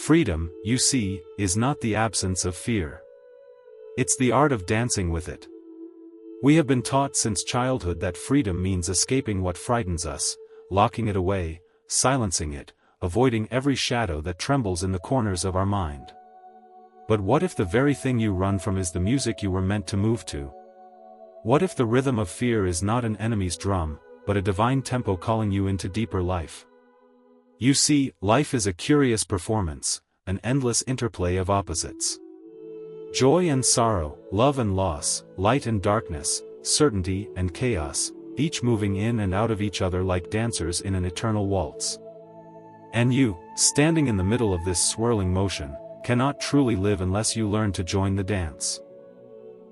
Freedom, you see, is not the absence of fear. It's the art of dancing with it. We have been taught since childhood that freedom means escaping what frightens us, locking it away, silencing it, avoiding every shadow that trembles in the corners of our mind. But what if the very thing you run from is the music you were meant to move to? What if the rhythm of fear is not an enemy's drum, but a divine tempo calling you into deeper life? You see, life is a curious performance, an endless interplay of opposites. Joy and sorrow, love and loss, light and darkness, certainty and chaos, each moving in and out of each other like dancers in an eternal waltz. And you, standing in the middle of this swirling motion, cannot truly live unless you learn to join the dance.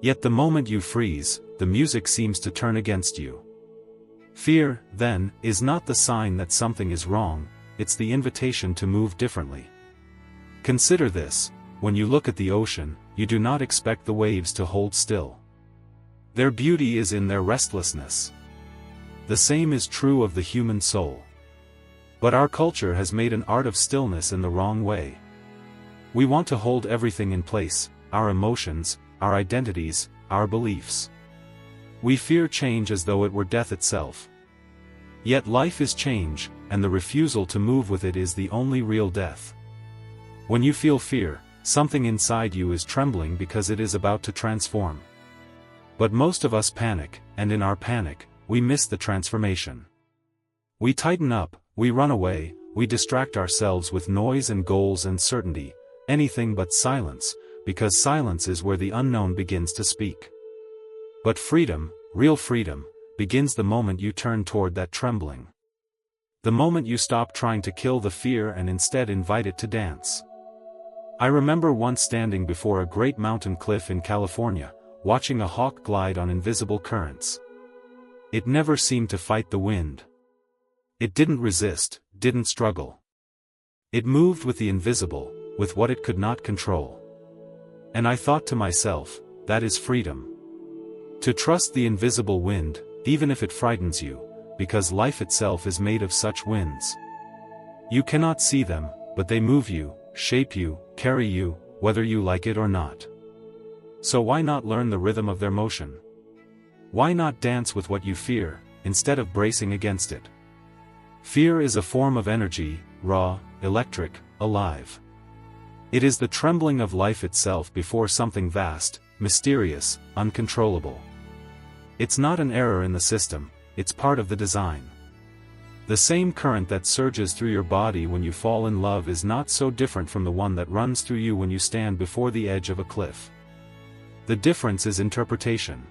Yet the moment you freeze, the music seems to turn against you. Fear, then, is not the sign that something is wrong, it's the invitation to move differently. Consider this: when you look at the ocean, you do not expect the waves to hold still. Their beauty is in their restlessness. The same is true of the human soul. But our culture has made an art of stillness in the wrong way. We want to hold everything in place: our emotions, our identities, our beliefs. We fear change as though it were death itself. Yet life is change, and the refusal to move with it is the only real death. When you feel fear, something inside you is trembling because it is about to transform. But most of us panic, and in our panic, we miss the transformation. We tighten up, we run away, we distract ourselves with noise and goals and certainty, anything but silence, because silence is where the unknown begins to speak. But freedom, real freedom, begins the moment you turn toward that trembling. The moment you stop trying to kill the fear and instead invite it to dance. I remember once standing before a great mountain cliff in California, watching a hawk glide on invisible currents. It never seemed to fight the wind. It didn't resist, didn't struggle. It moved with the invisible, with what it could not control. And I thought to myself, that is freedom. To trust the invisible wind, even if it frightens you, because life itself is made of such winds. You cannot see them, but they move you, shape you, carry you, whether you like it or not. So why not learn the rhythm of their motion? Why not dance with what you fear, instead of bracing against it? Fear is a form of energy, raw, electric, alive. It is the trembling of life itself before something vast, mysterious, uncontrollable. It's not an error in the system, it's part of the design. The same current that surges through your body when you fall in love is not so different from the one that runs through you when you stand before the edge of a cliff. The difference is interpretation.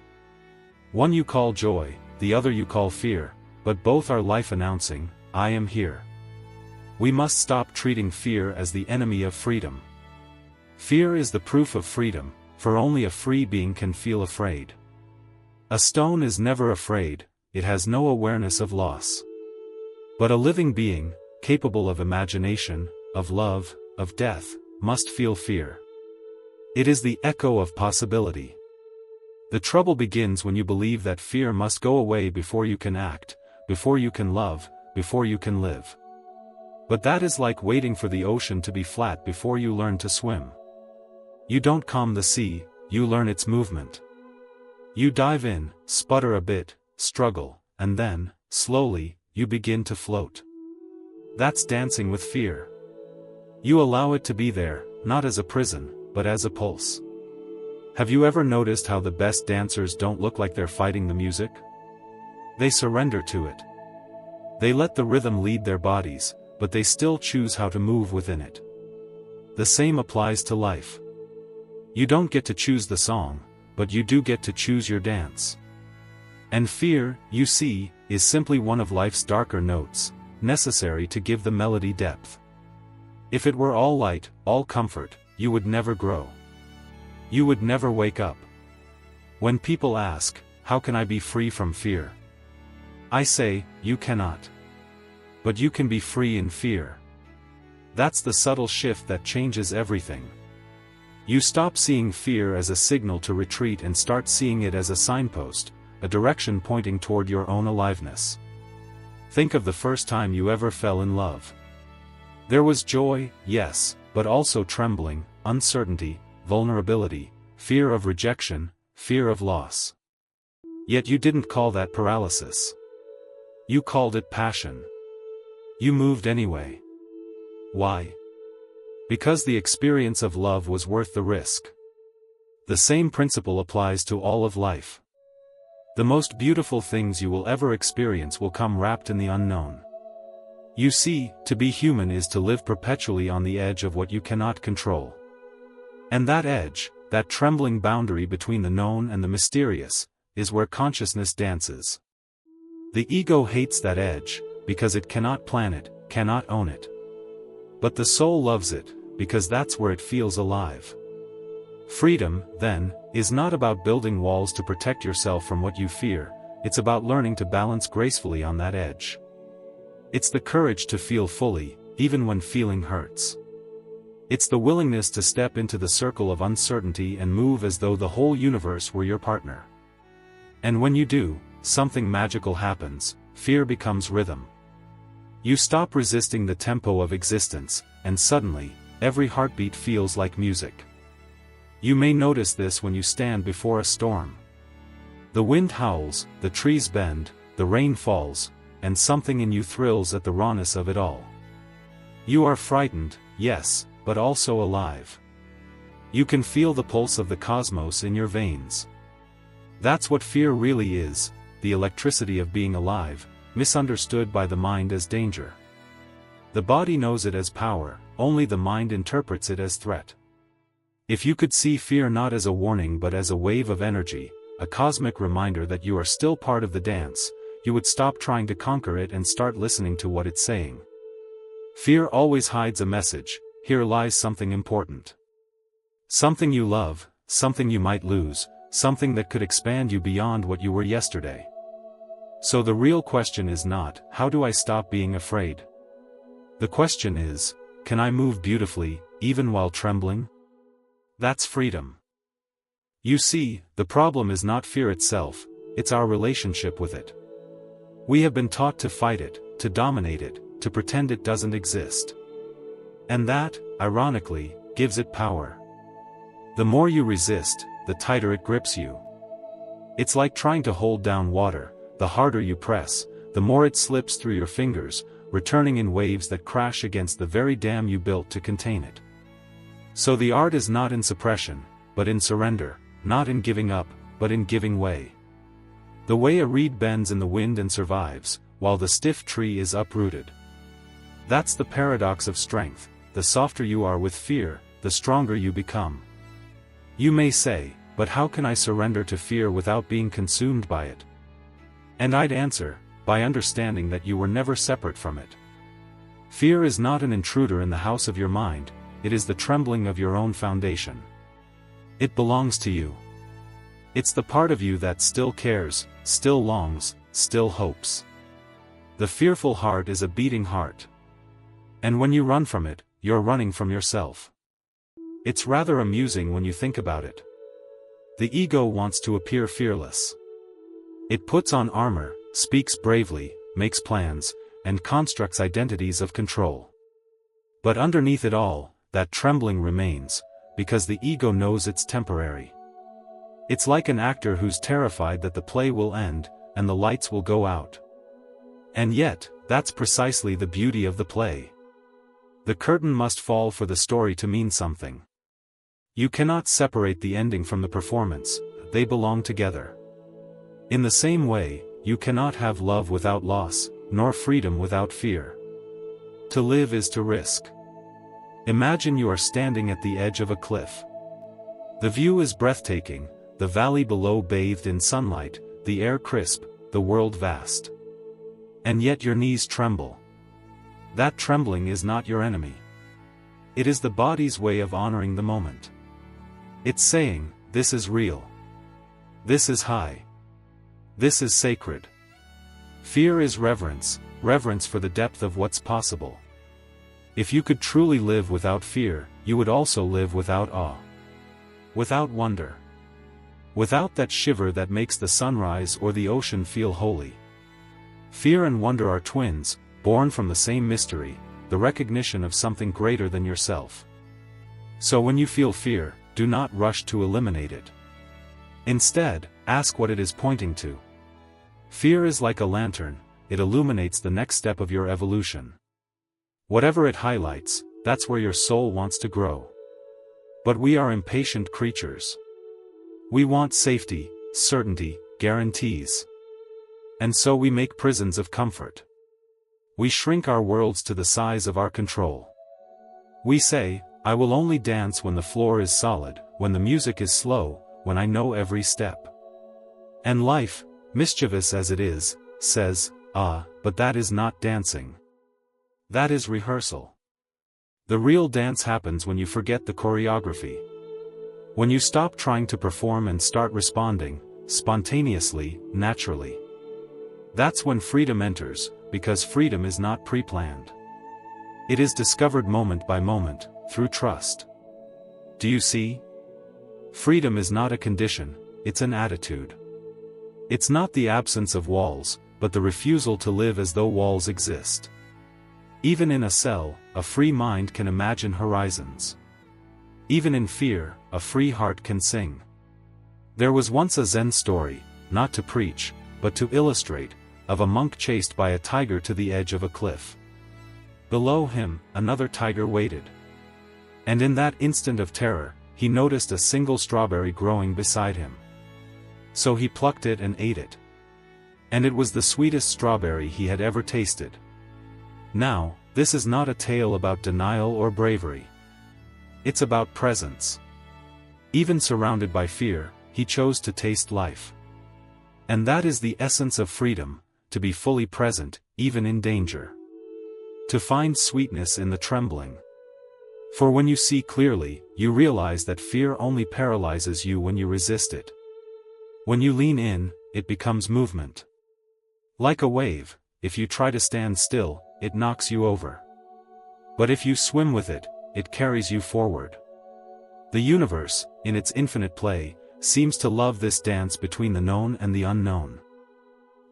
One you call joy, the other you call fear, but both are life announcing, I am here. We must stop treating fear as the enemy of freedom. Fear is the proof of freedom, for only a free being can feel afraid. A stone is never afraid, it has no awareness of loss. But a living being, capable of imagination, of love, of death, must feel fear. It is the echo of possibility. The trouble begins when you believe that fear must go away before you can act, before you can love, before you can live. But that is like waiting for the ocean to be flat before you learn to swim. You don't calm the sea, you learn its movement. You dive in, sputter a bit, struggle, and then, slowly, you begin to float. That's dancing with fear. You allow it to be there, not as a prison, but as a pulse. Have you ever noticed how the best dancers don't look like they're fighting the music? They surrender to it. They let the rhythm lead their bodies, but they still choose how to move within it. The same applies to life. You don't get to choose the song, but you do get to choose your dance. And fear, you see, is simply one of life's darker notes, necessary to give the melody depth. If it were all light, all comfort, you would never grow. You would never wake up. When people ask, how can I be free from fear? I say, you cannot. But you can be free in fear. That's the subtle shift that changes everything. You stop seeing fear as a signal to retreat and start seeing it as a signpost, a direction pointing toward your own aliveness. Think of the first time you ever fell in love. There was joy, yes, but also trembling, uncertainty, vulnerability, fear of rejection, fear of loss. Yet you didn't call that paralysis. You called it passion. You moved anyway. Why? Because the experience of love was worth the risk. The same principle applies to all of life. The most beautiful things you will ever experience will come wrapped in the unknown. You see, to be human is to live perpetually on the edge of what you cannot control. And that edge, that trembling boundary between the known and the mysterious, is where consciousness dances. The ego hates that edge, because it cannot plan it, cannot own it. But the soul loves it, because that's where it feels alive. Freedom, then, is not about building walls to protect yourself from what you fear, it's about learning to balance gracefully on that edge. It's the courage to feel fully, even when feeling hurts. It's the willingness to step into the circle of uncertainty and move as though the whole universe were your partner. And when you do, something magical happens, fear becomes rhythm. You stop resisting the tempo of existence, and suddenly, every heartbeat feels like music. You may notice this when you stand before a storm. The wind howls, the trees bend, the rain falls, and something in you thrills at the rawness of it all. You are frightened, yes, but also alive. You can feel the pulse of the cosmos in your veins. That's what fear really is, the electricity of being alive, misunderstood by the mind as danger. The body knows it as power, only the mind interprets it as threat. If you could see fear not as a warning but as a wave of energy, a cosmic reminder that you are still part of the dance, you would stop trying to conquer it and start listening to what it's saying. Fear always hides a message, here lies something important. Something you love, something you might lose, something that could expand you beyond what you were yesterday. So the real question is not, how do I stop being afraid? The question is, can I move beautifully, even while trembling? That's freedom. You see, the problem is not fear itself, it's our relationship with it. We have been taught to fight it, to dominate it, to pretend it doesn't exist. And that, ironically, gives it power. The more you resist, the tighter it grips you. It's like trying to hold down water, the harder you press, the more it slips through your fingers, returning in waves that crash against the very dam you built to contain it. So the art is not in suppression, but in surrender, not in giving up, but in giving way. The way a reed bends in the wind and survives, while the stiff tree is uprooted. That's the paradox of strength, the softer you are with fear, the stronger you become. You may say, but how can I surrender to fear without being consumed by it? And I'd answer, by understanding that you were never separate from it. Fear is not an intruder in the house of your mind, it is the trembling of your own foundation. It belongs to you. It's the part of you that still cares, still longs, still hopes. The fearful heart is a beating heart. And when you run from it, you're running from yourself. It's rather amusing when you think about it. The ego wants to appear fearless. It puts on armor, speaks bravely, makes plans, and constructs identities of control. But underneath it all, that trembling remains, because the ego knows it's temporary. It's like an actor who's terrified that the play will end, and the lights will go out. And yet, that's precisely the beauty of the play. The curtain must fall for the story to mean something. You cannot separate the ending from the performance, they belong together. In the same way, you cannot have love without loss, nor freedom without fear. To live is to risk. Imagine you are standing at the edge of a cliff. The view is breathtaking, the valley below bathed in sunlight, the air crisp, the world vast. And yet your knees tremble. That trembling is not your enemy. It is the body's way of honoring the moment. It's saying, this is real. This is high. This is sacred. Fear is reverence, reverence for the depth of what's possible. If you could truly live without fear, you would also live without awe. Without wonder. Without that shiver that makes the sunrise or the ocean feel holy. Fear and wonder are twins, born from the same mystery, the recognition of something greater than yourself. So when you feel fear, do not rush to eliminate it. Instead, ask what it is pointing to. Fear is like a lantern, it illuminates the next step of your evolution. Whatever it highlights, that's where your soul wants to grow. But we are impatient creatures. We want safety, certainty, guarantees. And so we make prisons of comfort. We shrink our worlds to the size of our control. We say, I will only dance when the floor is solid, when the music is slow, when I know every step. And life, mischievous as it is, says, but that is not dancing. That is rehearsal. The real dance happens when you forget the choreography. When you stop trying to perform and start responding, spontaneously, naturally. That's when freedom enters, because freedom is not pre-planned. It is discovered moment by moment, through trust. Do you see? Freedom is not a condition, it's an attitude. It's not the absence of walls, but the refusal to live as though walls exist. Even in a cell, a free mind can imagine horizons. Even in fear, a free heart can sing. There was once a Zen story, not to preach, but to illustrate, of a monk chased by a tiger to the edge of a cliff. Below him, another tiger waited. And in that instant of terror, he noticed a single strawberry growing beside him. So he plucked it and ate it. And it was the sweetest strawberry he had ever tasted. Now, this is not a tale about denial or bravery. It's about presence. Even surrounded by fear, he chose to taste life. And that is the essence of freedom, to be fully present, even in danger. To find sweetness in the trembling. For when you see clearly, you realize that fear only paralyzes you when you resist it. When you lean in, it becomes movement. Like a wave, if you try to stand still, it knocks you over. But if you swim with it, it carries you forward. The universe, in its infinite play, seems to love this dance between the known and the unknown.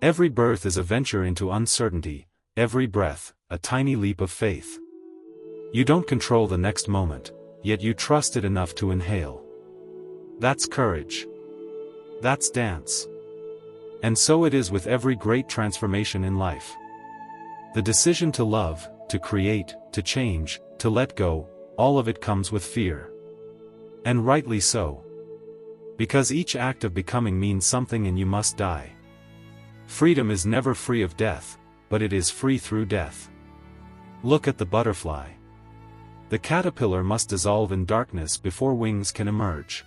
Every birth is a venture into uncertainty, every breath, a tiny leap of faith. You don't control the next moment, yet you trust it enough to inhale. That's courage. That's dance. And so it is with every great transformation in life. The decision to love, to create, to change, to let go, all of it comes with fear. And rightly so. Because each act of becoming means something and you must die. Freedom is never free of death, but it is free through death. Look at the butterfly. The caterpillar must dissolve in darkness before wings can emerge.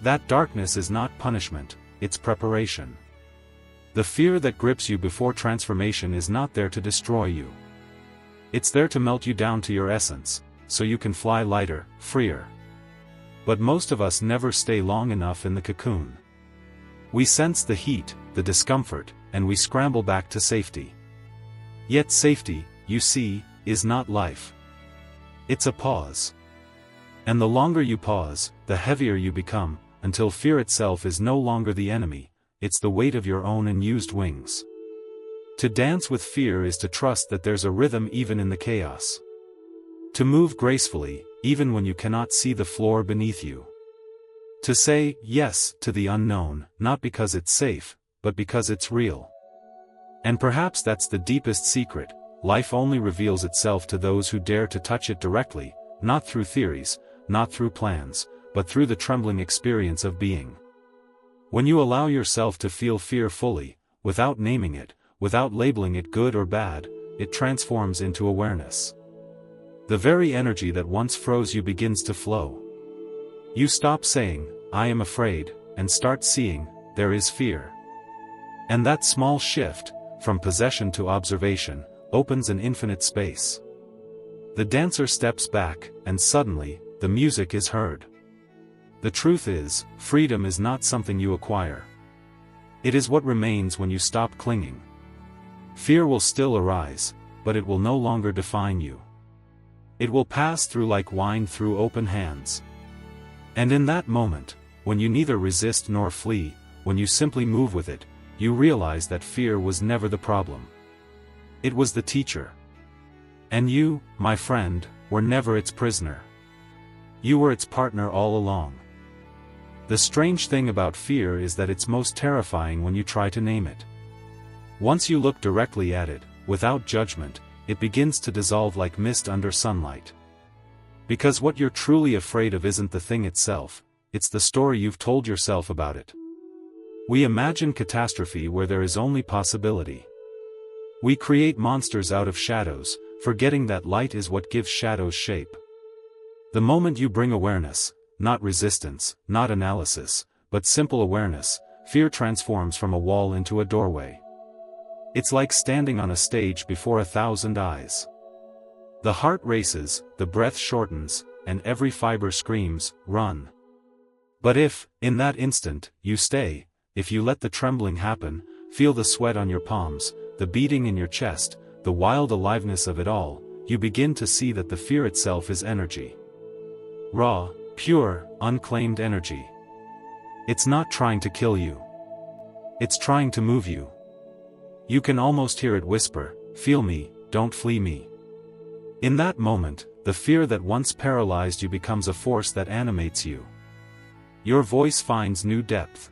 That darkness is not punishment, it's preparation. The fear that grips you before transformation is not there to destroy you. It's there to melt you down to your essence, so you can fly lighter, freer. But most of us never stay long enough in the cocoon. We sense the heat, the discomfort, and we scramble back to safety. Yet safety, you see, is not life. It's a pause. And the longer you pause, the heavier you become, until fear itself is no longer the enemy, it's the weight of your own unused wings. To dance with fear is to trust that there's a rhythm even in the chaos. To move gracefully, even when you cannot see the floor beneath you. To say yes to the unknown, not because it's safe, but because it's real. And perhaps that's the deepest secret. Life only reveals itself to those who dare to touch it directly, not through theories, not through plans, but through the trembling experience of being. When you allow yourself to feel fear fully, without naming it, without labeling it good or bad, it transforms into awareness. The very energy that once froze you begins to flow. You stop saying, I am afraid, and start seeing, there is fear. And that small shift, from possession to observation, opens an infinite space. The dancer steps back, and suddenly, the music is heard. The truth is, freedom is not something you acquire. It is what remains when you stop clinging. Fear will still arise, but it will no longer define you. It will pass through like wine through open hands. And in that moment, when you neither resist nor flee, when you simply move with it, you realize that fear was never the problem. It was the teacher. And you, my friend, were never its prisoner. You were its partner all along. The strange thing about fear is that it's most terrifying when you try to name it. Once you look directly at it, without judgment, it begins to dissolve like mist under sunlight. Because what you're truly afraid of isn't the thing itself, it's the story you've told yourself about it. We imagine catastrophe where there is only possibility. We create monsters out of shadows, forgetting that light is what gives shadows shape. The moment you bring awareness, not resistance, not analysis, but simple awareness, fear transforms from a wall into a doorway. It's like standing on a stage before 1,000 eyes. The heart races, the breath shortens, and every fiber screams, "Run!" But if, in that instant, you stay, if you let the trembling happen, feel the sweat on your palms, the beating in your chest, the wild aliveness of it all, you begin to see that the fear itself is energy. Raw, pure, unclaimed energy. It's not trying to kill you. It's trying to move you. You can almost hear it whisper, "Feel me, don't flee me." In that moment, the fear that once paralyzed you becomes a force that animates you. Your voice finds new depth.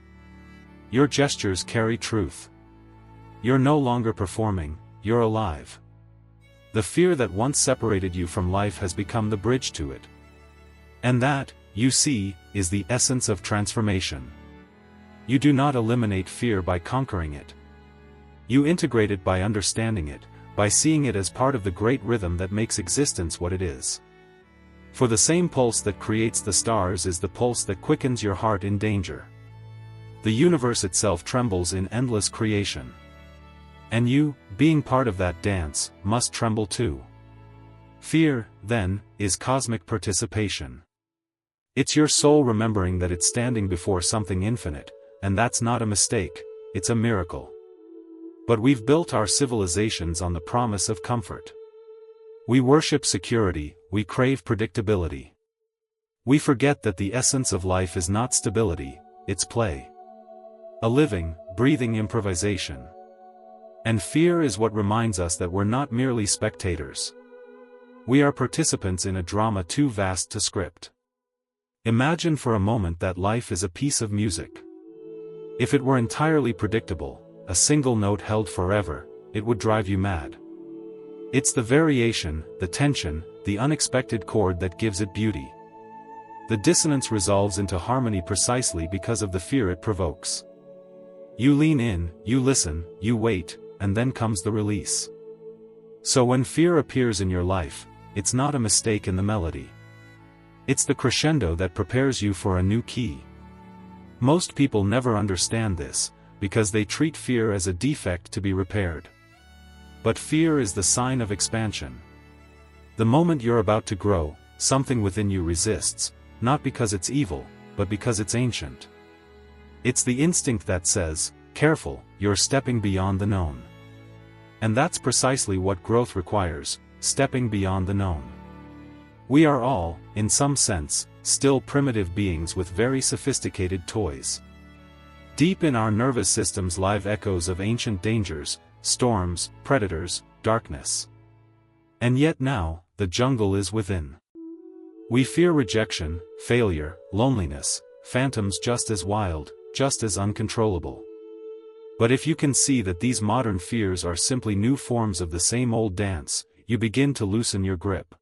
Your gestures carry truth. You're no longer performing, you're alive. The fear that once separated you from life has become the bridge to it. And that, you see, is the essence of transformation. You do not eliminate fear by conquering it. You integrate it by understanding it, by seeing it as part of the great rhythm that makes existence what it is. For the same pulse that creates the stars is the pulse that quickens your heart in danger. The universe itself trembles in endless creation. And you, being part of that dance, must tremble too. Fear, then, is cosmic participation. It's your soul remembering that it's standing before something infinite, and that's not a mistake, it's a miracle. But we've built our civilizations on the promise of comfort. We worship security, we crave predictability. We forget that the essence of life is not stability, it's play. A living, breathing improvisation. And fear is what reminds us that we're not merely spectators. We are participants in a drama too vast to script. Imagine for a moment that life is a piece of music. If it were entirely predictable, a single note held forever, it would drive you mad. It's the variation, the tension, the unexpected chord that gives it beauty. The dissonance resolves into harmony precisely because of the fear it provokes. You lean in, you listen, you wait, and then comes the release. So when fear appears in your life, it's not a mistake in the melody. It's the crescendo that prepares you for a new key. Most people never understand this, because they treat fear as a defect to be repaired. But fear is the sign of expansion. The moment you're about to grow, something within you resists, not because it's evil, but because it's ancient. It's the instinct that says, "Careful, you're stepping beyond the known." And that's precisely what growth requires, stepping beyond the known. We are all, in some sense, still primitive beings with very sophisticated toys. Deep in our nervous systems live echoes of ancient dangers, storms, predators, darkness. And yet now, the jungle is within. We fear rejection, failure, loneliness, phantoms just as wild, just as uncontrollable. But if you can see that these modern fears are simply new forms of the same old dance, you begin to loosen your grip.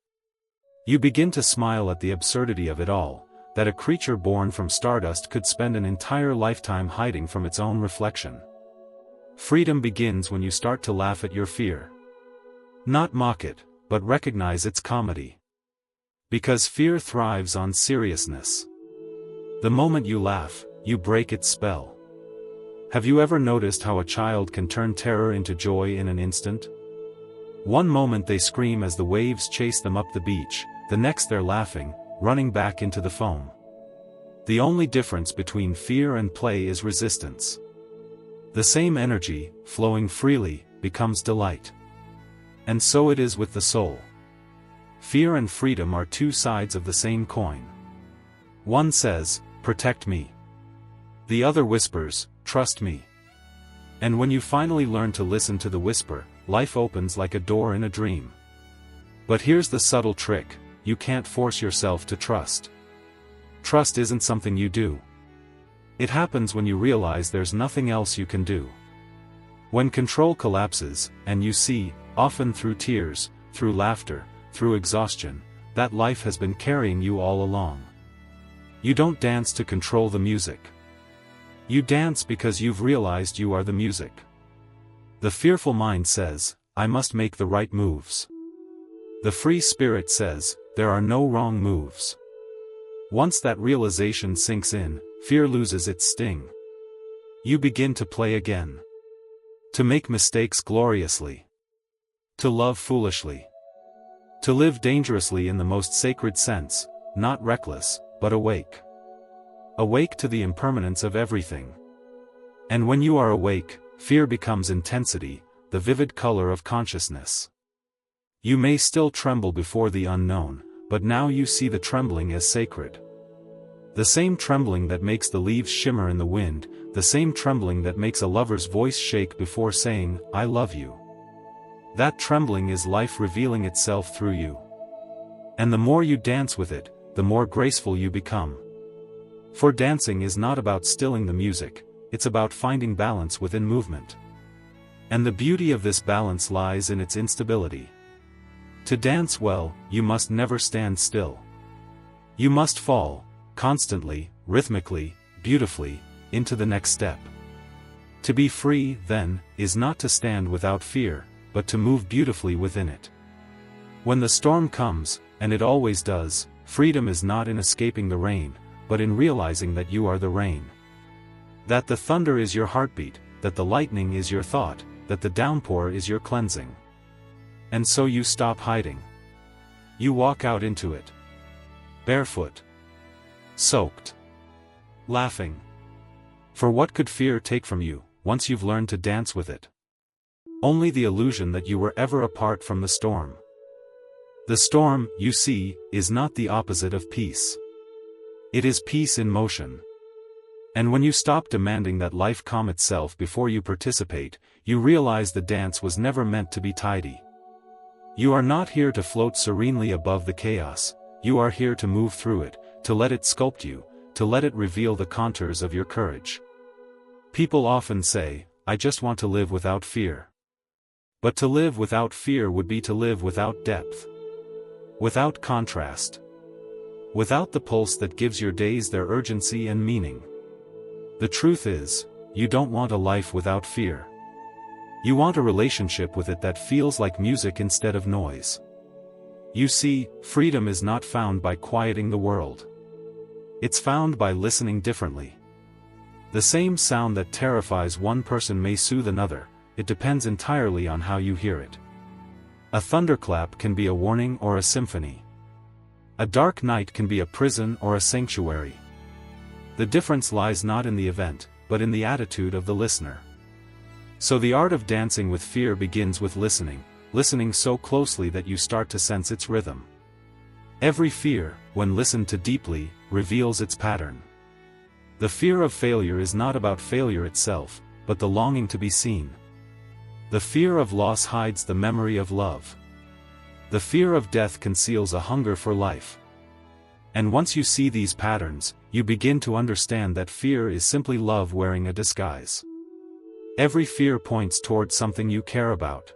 You begin to smile at the absurdity of it all, that a creature born from stardust could spend an entire lifetime hiding from its own reflection. Freedom begins when you start to laugh at your fear. Not mock it, but recognize its comedy. Because fear thrives on seriousness. The moment you laugh, you break its spell. Have you ever noticed how a child can turn terror into joy in an instant? One moment they scream as the waves chase them up the beach, the next they're laughing, running back into the foam. The only difference between fear and play is resistance. The same energy, flowing freely, becomes delight. And so it is with the soul. Fear and freedom are two sides of the same coin. One says, "Protect me." The other whispers, "Trust me." And when you finally learn to listen to the whisper, life opens like a door in a dream. But here's the subtle trick, you can't force yourself to trust. Trust isn't something you do. It happens when you realize there's nothing else you can do. When control collapses, and you see, often through tears, through laughter, through exhaustion, that life has been carrying you all along. You don't dance to control the music. You dance because you've realized you are the music. The fearful mind says, I must make the right moves. The free spirit says, there are no wrong moves. Once that realization sinks in, fear loses its sting. You begin to play again. To make mistakes gloriously. To love foolishly. To live dangerously in the most sacred sense, not reckless, but awake. Awake to the impermanence of everything. And when you are awake, fear becomes intensity, the vivid color of consciousness. You may still tremble before the unknown, but now you see the trembling as sacred. The same trembling that makes the leaves shimmer in the wind, the same trembling that makes a lover's voice shake before saying, I love you. That trembling is life revealing itself through you. And the more you dance with it, the more graceful you become. For dancing is not about stilling the music, it's about finding balance within movement. And the beauty of this balance lies in its instability. To dance well, you must never stand still. You must fall, constantly, rhythmically, beautifully, into the next step. To be free, then, is not to stand without fear, but to move beautifully within it. When the storm comes, and it always does, freedom is not in escaping the rain, but in realizing that you are the rain. That the thunder is your heartbeat, that the lightning is your thought, that the downpour is your cleansing. And so you stop hiding. You walk out into it. Barefoot. Soaked. Laughing. For what could fear take from you, once you've learned to dance with it? Only the illusion that you were ever apart from the storm. The storm, you see, is not the opposite of peace. It is peace in motion. And when you stop demanding that life calm itself before you participate, you realize the dance was never meant to be tidy. You are not here to float serenely above the chaos, you are here to move through it, to let it sculpt you, to let it reveal the contours of your courage. People often say, I just want to live without fear. But to live without fear would be to live without depth. Without contrast. Without the pulse that gives your days their urgency and meaning. The truth is, you don't want a life without fear. You want a relationship with it that feels like music instead of noise. You see, freedom is not found by quieting the world. It's found by listening differently. The same sound that terrifies one person may soothe another, it depends entirely on how you hear it. A thunderclap can be a warning or a symphony. A dark night can be a prison or a sanctuary. The difference lies not in the event, but in the attitude of the listener. So the art of dancing with fear begins with listening, listening so closely that you start to sense its rhythm. Every fear, when listened to deeply, reveals its pattern. The fear of failure is not about failure itself, but the longing to be seen. The fear of loss hides the memory of love. The fear of death conceals a hunger for life. And once you see these patterns, you begin to understand that fear is simply love wearing a disguise. Every fear points toward something you care about.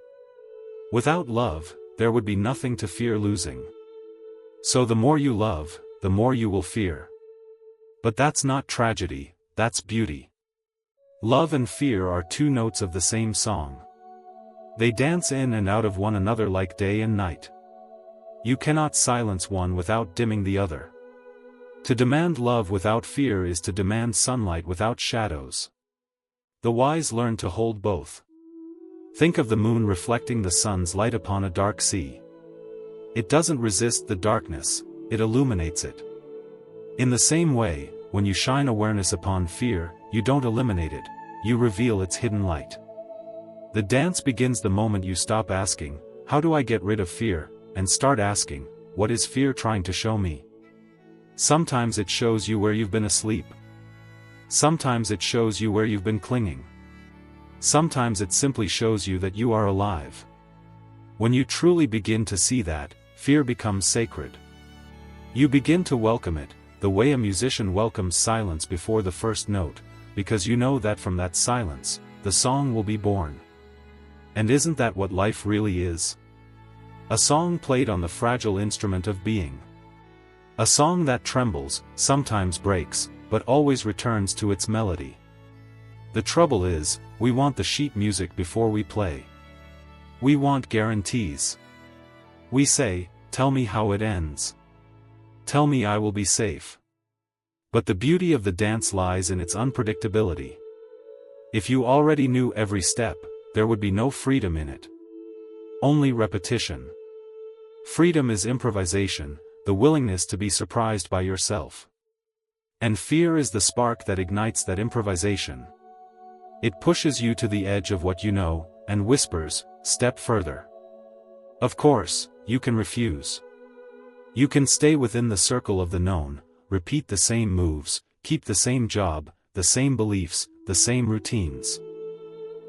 Without love, there would be nothing to fear losing. So the more you love, the more you will fear. But that's not tragedy, that's beauty. Love and fear are two notes of the same song. They dance in and out of one another like day and night. You cannot silence one without dimming the other. To demand love without fear is to demand sunlight without shadows. The wise learn to hold both. Think of the moon reflecting the sun's light upon a dark sea. It doesn't resist the darkness, it illuminates it. In the same way, when you shine awareness upon fear, you don't eliminate it, you reveal its hidden light. The dance begins the moment you stop asking, how do I get rid of fear, and start asking, what is fear trying to show me? Sometimes it shows you where you've been asleep. Sometimes it shows you where you've been clinging. Sometimes it simply shows you that you are alive. When you truly begin to see that, fear becomes sacred. You begin to welcome it, the way a musician welcomes silence before the first note, because you know that from that silence, the song will be born. And isn't that what life really is? A song played on the fragile instrument of being. A song that trembles, sometimes breaks, but always returns to its melody. The trouble is, we want the sheet music before we play. We want guarantees. We say, "Tell me how it ends. Tell me I will be safe." But the beauty of the dance lies in its unpredictability. If you already knew every step, there would be no freedom in it. Only repetition. Freedom is improvisation, the willingness to be surprised by yourself. And fear is the spark that ignites that improvisation. It pushes you to the edge of what you know, and whispers, "Step further." Of course, you can refuse. You can stay within the circle of the known, repeat the same moves, keep the same job, the same beliefs, the same routines.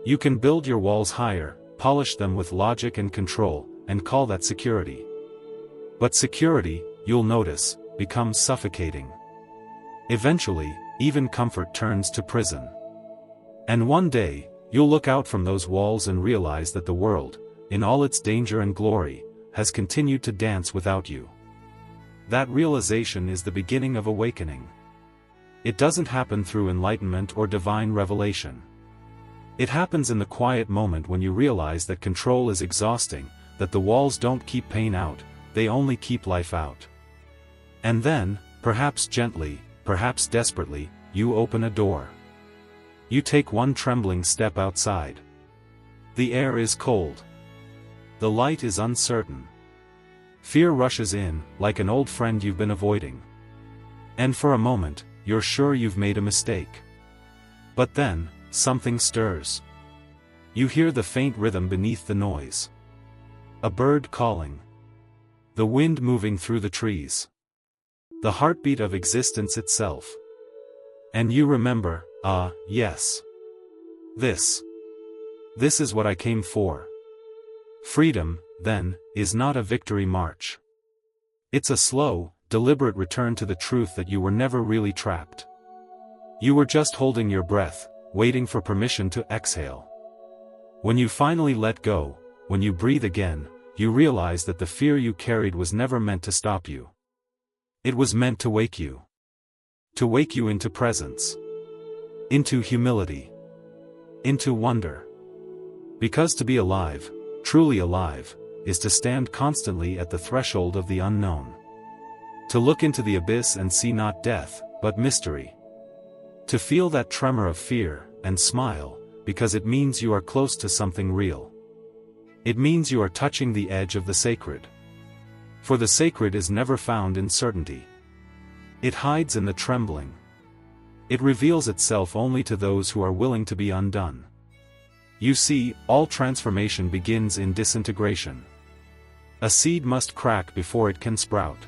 You can build your walls higher, polish them with logic and control, and call that security. But security, you'll notice, becomes suffocating. Eventually, even comfort turns to prison. And one day, you'll look out from those walls and realize that the world, in all its danger and glory, has continued to dance without you. That realization is the beginning of awakening. It doesn't happen through enlightenment or divine revelation. It happens in the quiet moment when you realize that control is exhausting, that the walls don't keep pain out, they only keep life out. And then, perhaps gently, perhaps desperately, you open a door. You take one trembling step outside. The air is cold. The light is uncertain. Fear rushes in, like an old friend you've been avoiding. And for a moment, you're sure you've made a mistake. But then, something stirs. You hear the faint rhythm beneath the noise. A bird calling. The wind moving through the trees. The heartbeat of existence itself. And you remember, yes. This is what I came for. Freedom, then, is not a victory march. It's a slow, deliberate return to the truth that you were never really trapped. You were just holding your breath, waiting for permission to exhale. When you finally let go, when you breathe again, you realize that the fear you carried was never meant to stop you. It was meant to wake you. To wake you into presence. Into humility. Into wonder. Because to be alive, truly alive, is to stand constantly at the threshold of the unknown. To look into the abyss and see not death, but mystery. To feel that tremor of fear, and smile, because it means you are close to something real. It means you are touching the edge of the sacred. For the sacred is never found in certainty. It hides in the trembling. It reveals itself only to those who are willing to be undone. You see, all transformation begins in disintegration. A seed must crack before it can sprout.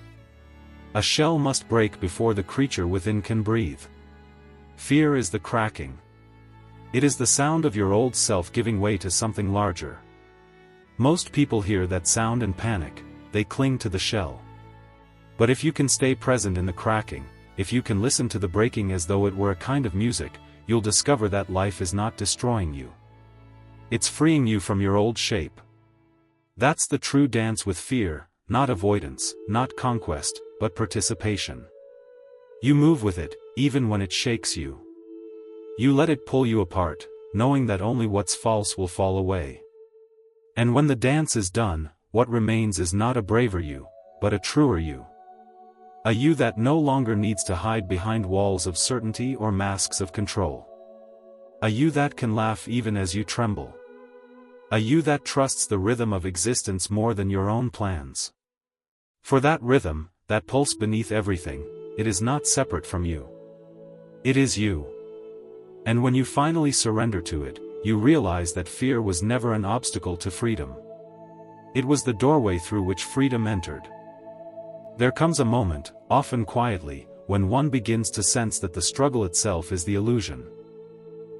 A shell must break before the creature within can breathe. Fear is the cracking. It is the sound of your old self giving way to something larger. Most people hear that sound and panic, they cling to the shell. But if you can stay present in the cracking, if you can listen to the breaking as though it were a kind of music, you'll discover that life is not destroying you. It's freeing you from your old shape. That's the true dance with fear, not avoidance, not conquest, but participation. You move with it, even when it shakes you. You let it pull you apart, knowing that only what's false will fall away. And when the dance is done, what remains is not a braver you, but a truer you. A you that no longer needs to hide behind walls of certainty or masks of control. A you that can laugh even as you tremble. A you that trusts the rhythm of existence more than your own plans. For that rhythm, that pulse beneath everything, it is not separate from you. It is you. And when you finally surrender to it, you realize that fear was never an obstacle to freedom. It was the doorway through which freedom entered. There comes a moment, often quietly, when one begins to sense that the struggle itself is the illusion.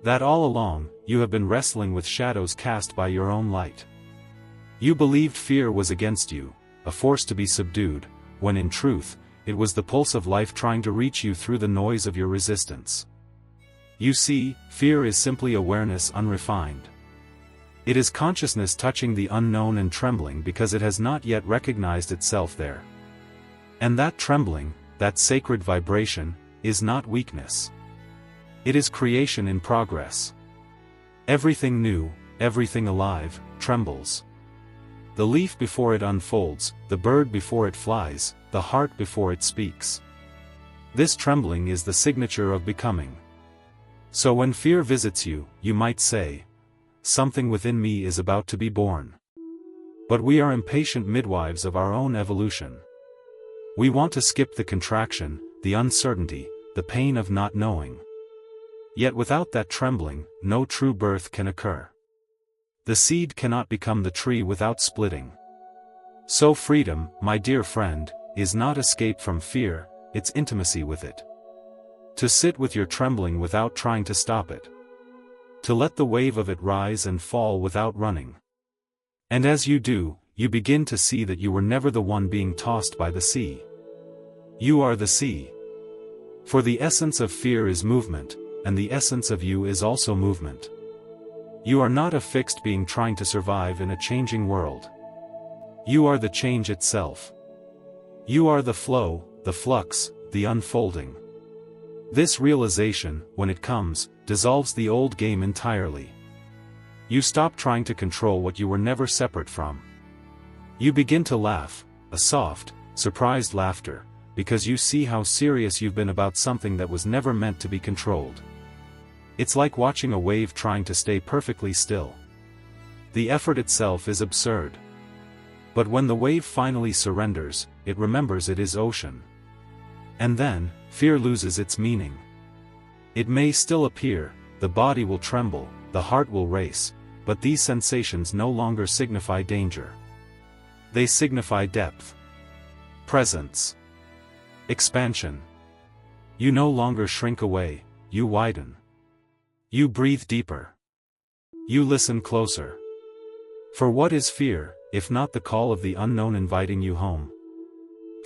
That all along, you have been wrestling with shadows cast by your own light. You believed fear was against you, a force to be subdued, when in truth, it was the pulse of life trying to reach you through the noise of your resistance. You see, fear is simply awareness unrefined. It is consciousness touching the unknown and trembling because it has not yet recognized itself there. And that trembling, that sacred vibration, is not weakness. It is creation in progress. Everything new, everything alive, trembles. The leaf before it unfolds, the bird before it flies, the heart before it speaks. This trembling is the signature of becoming. So when fear visits you, you might say, "Something within me is about to be born." But we are impatient midwives of our own evolution. We want to skip the contraction, the uncertainty, the pain of not knowing. Yet without that trembling, no true birth can occur. The seed cannot become the tree without splitting. So freedom, my dear friend, is not escape from fear, it's intimacy with it. To sit with your trembling without trying to stop it. To let the wave of it rise and fall without running. And as you do, you begin to see that you were never the one being tossed by the sea. You are the sea. For the essence of fear is movement, and the essence of you is also movement. You are not a fixed being trying to survive in a changing world. You are the change itself. You are the flow, the flux, the unfolding. This realization, when it comes, dissolves the old game entirely. You stop trying to control what you were never separate from. You begin to laugh, a soft, surprised laughter, because you see how serious you've been about something that was never meant to be controlled. It's like watching a wave trying to stay perfectly still. The effort itself is absurd. But when the wave finally surrenders, it remembers it is ocean. And then, fear loses its meaning. It may still appear, the body will tremble, the heart will race, but these sensations no longer signify danger. They signify depth, presence, expansion. You no longer shrink away, you widen. You breathe deeper. You listen closer. For what is fear, if not the call of the unknown inviting you home?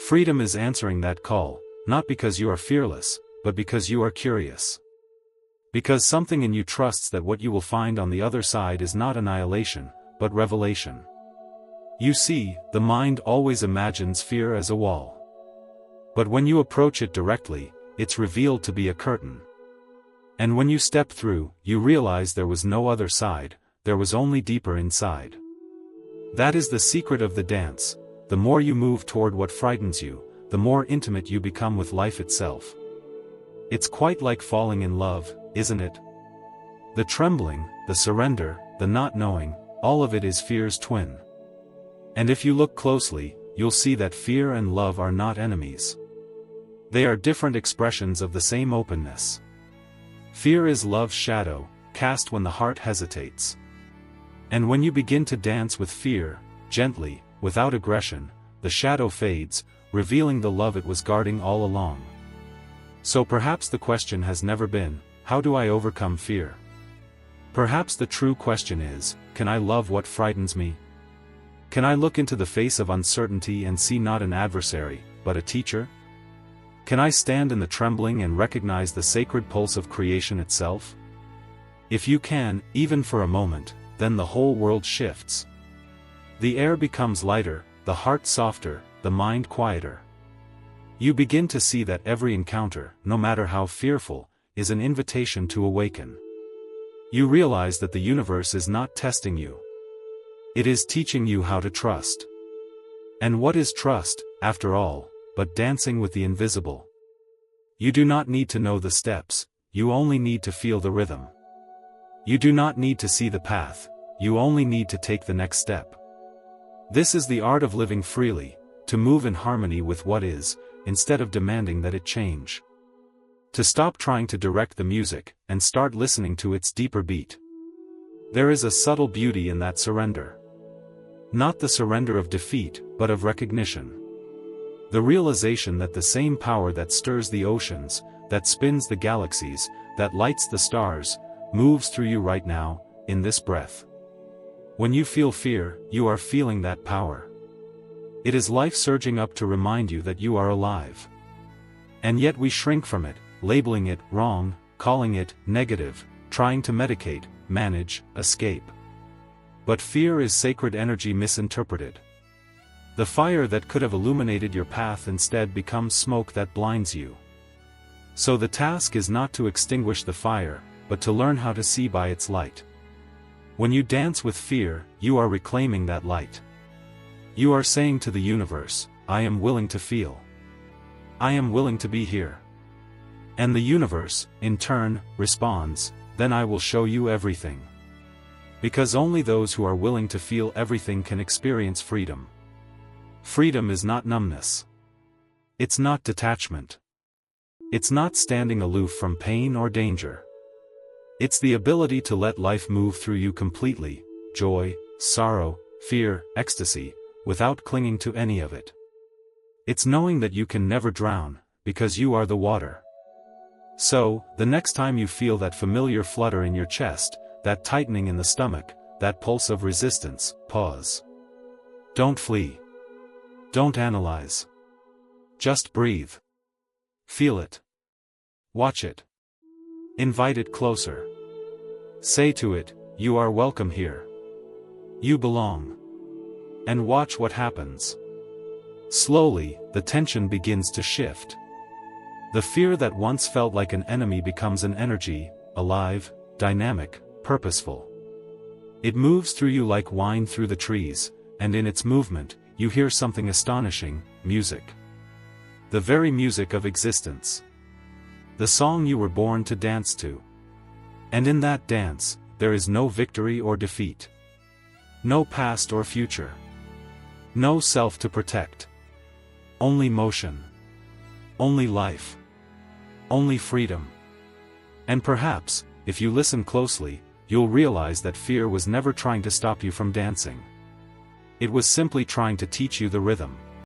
Freedom is answering that call, not because you are fearless, but because you are curious. Because something in you trusts that what you will find on the other side is not annihilation, but revelation. You see, the mind always imagines fear as a wall. But when you approach it directly, it's revealed to be a curtain. And when you step through, you realize there was no other side, there was only deeper inside. That is the secret of the dance. The more you move toward what frightens you, the more intimate you become with life itself. It's quite like falling in love, isn't it? The trembling, the surrender, the not knowing, all of it is fear's twin. And if you look closely, you'll see that fear and love are not enemies. They are different expressions of the same openness. Fear is love's shadow, cast when the heart hesitates. And when you begin to dance with fear, gently, without aggression, the shadow fades, revealing the love it was guarding all along. So perhaps the question has never been, how do I overcome fear? Perhaps the true question is, can I love what frightens me? Can I look into the face of uncertainty and see not an adversary, but a teacher? Can I stand in the trembling and recognize the sacred pulse of creation itself? If you can, even for a moment, then the whole world shifts. The air becomes lighter, the heart softer, the mind quieter. You begin to see that every encounter, no matter how fearful, is an invitation to awaken. You realize that the universe is not testing you. It is teaching you how to trust. And what is trust, after all, but dancing with the invisible? You do not need to know the steps, you only need to feel the rhythm. You do not need to see the path, you only need to take the next step. This is the art of living freely, to move in harmony with what is, instead of demanding that it change. To stop trying to direct the music, and start listening to its deeper beat. There is a subtle beauty in that surrender. Not the surrender of defeat, but of recognition. The realization that the same power that stirs the oceans, that spins the galaxies, that lights the stars, moves through you right now, in this breath. When you feel fear, you are feeling that power. It is life surging up to remind you that you are alive. And yet we shrink from it, labeling it wrong, calling it negative, trying to medicate, manage, escape. But fear is sacred energy misinterpreted. The fire that could have illuminated your path instead becomes smoke that blinds you. So the task is not to extinguish the fire, but to learn how to see by its light. When you dance with fear, you are reclaiming that light. You are saying to the universe, I am willing to feel. I am willing to be here. And the universe, in turn, responds, then I will show you everything. Because only those who are willing to feel everything can experience freedom. Freedom is not numbness. It's not detachment. It's not standing aloof from pain or danger. It's the ability to let life move through you completely, joy, sorrow, fear, ecstasy, without clinging to any of it. It's knowing that you can never drown, because you are the water. So, the next time you feel that familiar flutter in your chest, that tightening in the stomach, that pulse of resistance, pause. Don't flee. Don't analyze. Just breathe. Feel it. Watch it. Invite it closer. Say to it, you are welcome here. You belong. And watch what happens. Slowly, the tension begins to shift. The fear that once felt like an enemy becomes an energy, alive, dynamic, purposeful. It moves through you like wine through the trees, and in its movement, you hear something astonishing, music. The very music of existence. The song you were born to dance to. And in that dance, there is no victory or defeat. No past or future. No self to protect. Only motion. Only life. Only freedom. And perhaps, if you listen closely, you'll realize that fear was never trying to stop you from dancing. It was simply trying to teach you the rhythm.